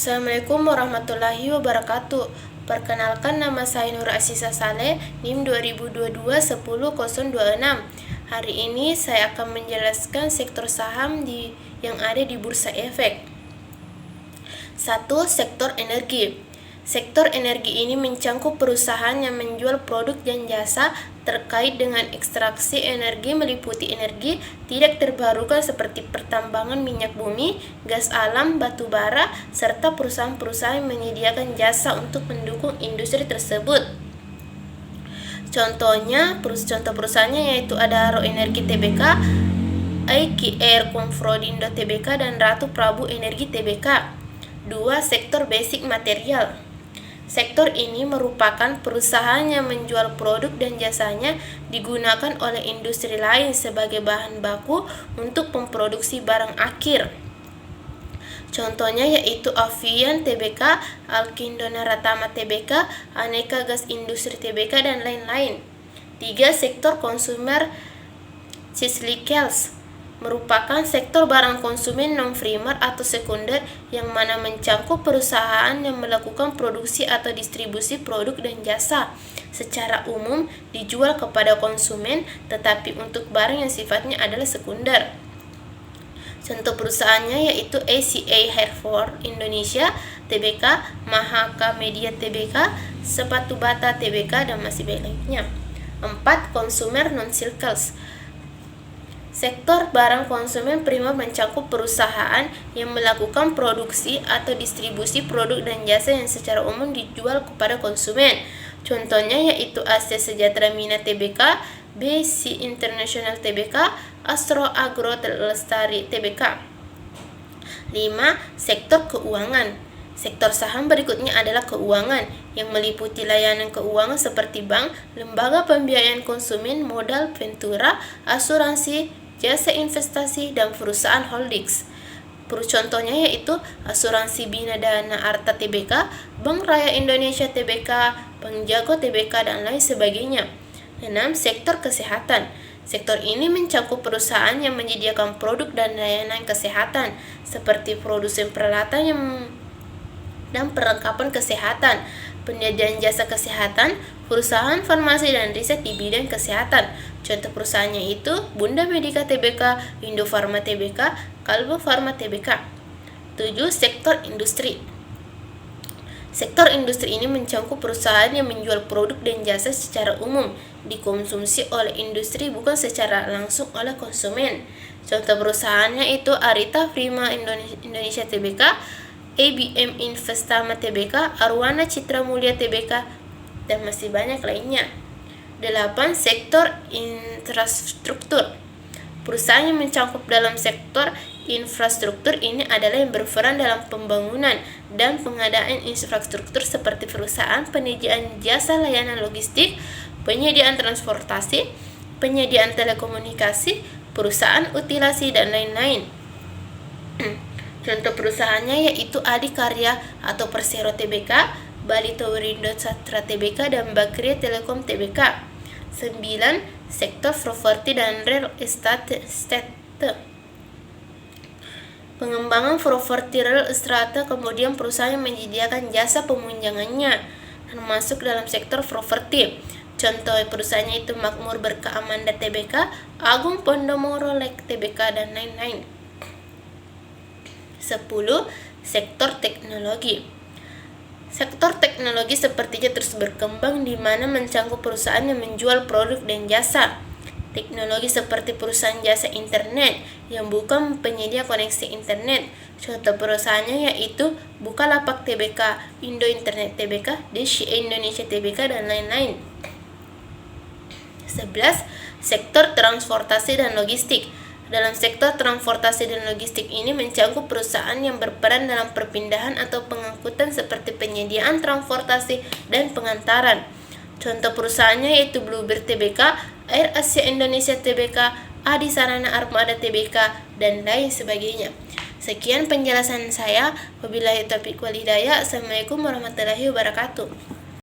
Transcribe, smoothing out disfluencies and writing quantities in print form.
Assalamualaikum warahmatullahi wabarakatuh. Perkenalkan, nama saya Nur Asisa Saleh, NIM 2022-10026. Hari ini saya akan menjelaskan sektor saham yang ada di Bursa Efek. 1. Sektor energi. Sektor energi ini mencakup perusahaan yang menjual produk dan jasa terkait dengan ekstraksi energi, meliputi energi tidak terbarukan seperti pertambangan minyak bumi, gas alam, batu bara, serta perusahaan-perusahaan yang menyediakan jasa untuk mendukung industri tersebut. Contoh perusahaannya yaitu Adaro Energi Tbk, Aiki Air Komprodindo Tbk, dan Ratu Prabu Energi Tbk. 2. Sektor basic material. Sektor ini merupakan perusahaan yang menjual produk dan jasanya digunakan oleh industri lain sebagai bahan baku untuk memproduksi barang akhir. Contohnya yaitu Avian Tbk, Alkindo Naratama Tbk, Aneka Gas Industri Tbk, dan lain-lain. 3. Sektor konsumer cyclicals merupakan sektor barang konsumen non-primer atau sekunder yang mana mencakup perusahaan yang melakukan produksi atau distribusi produk dan jasa secara umum dijual kepada konsumen, tetapi untuk barang yang sifatnya adalah sekunder. Contoh perusahaannya yaitu ACA Herford Indonesia Tbk, Mahaka Media Tbk, Sepatu Bata Tbk, dan masih banyak lainnya. 4. Consumer non-cyclicals. Sektor barang konsumen primer mencakup perusahaan yang melakukan produksi atau distribusi produk dan jasa yang secara umum dijual kepada konsumen. Contohnya yaitu AC Sejahtera Mina Tbk, BC International Tbk, Astro Agro Lestari Tbk. 5. Sektor keuangan. Sektor saham berikutnya adalah keuangan, yang meliputi layanan keuangan seperti bank, lembaga pembiayaan konsumen, modal, ventura, asuransi, jasa investasi, dan perusahaan holdings. Contohnya yaitu Asuransi Bina Dana Arta Tbk, Bank Raya Indonesia Tbk, Bank Jago Tbk, dan lain sebagainya. 6. Sektor kesehatan. Sektor ini mencakup perusahaan yang menyediakan produk dan layanan kesehatan seperti produsen peralatan dan perlengkapan kesehatan, penyediaan jasa kesehatan, perusahaan farmasi dan riset di bidang kesehatan. Contoh perusahaannya itu Bunda Medica Tbk, Indofarma Tbk, Kalbo Farma Tbk. 7. Sektor industri. Sektor industri ini mencakup perusahaan yang menjual produk dan jasa secara umum dikonsumsi oleh industri, bukan secara langsung oleh konsumen. Contoh perusahaannya itu Arita Prima Indonesia Tbk, ABM Investama Tbk, Arwana Citra Mulia Tbk, dan masih banyak lainnya. 8. Sektor infrastruktur. Perusahaan yang mencakup dalam sektor infrastruktur ini adalah yang berperan dalam pembangunan dan pengadaan infrastruktur seperti perusahaan penyediaan jasa layanan logistik, penyediaan transportasi, penyediaan telekomunikasi, perusahaan utilasi, dan lain-lain. Contoh perusahaannya yaitu Adikarya atau Persero Tbk, Bali Towerindo Satra Tbk, dan Bakria Telekom Tbk. 9. Sektor properti dan real estate. Pengembangan properti real estate, kemudian perusahaan yang menyediakan jasa pemunjangannya termasuk dalam sektor properti. Contoh perusahaannya itu Makmur Berkah Amanda Tbk, Agung Podomoro Lek Tbk, dan lain-lain. 10. Sektor teknologi. Sektor teknologi sepertinya terus berkembang, di mana mencakup perusahaan yang menjual produk dan jasa teknologi seperti perusahaan jasa internet yang bukan penyedia koneksi internet. Contoh perusahaannya yaitu Bukalapak Tbk, Indo Internet Tbk, DCA Indonesia Tbk, dan lain-lain. 11. Sektor transportasi dan logistik. Dalam sektor transportasi dan logistik ini mencakup perusahaan yang berperan dalam perpindahan atau pengangkutan seperti penyediaan transportasi dan pengantaran. Contoh perusahaannya yaitu Bluebird Tbk, Air Asia Indonesia Tbk, Adi Sarana Armada Tbk, dan lain sebagainya. Sekian penjelasan saya. Wabillahi taufiq wal hidayah. Assalamualaikum warahmatullahi wabarakatuh.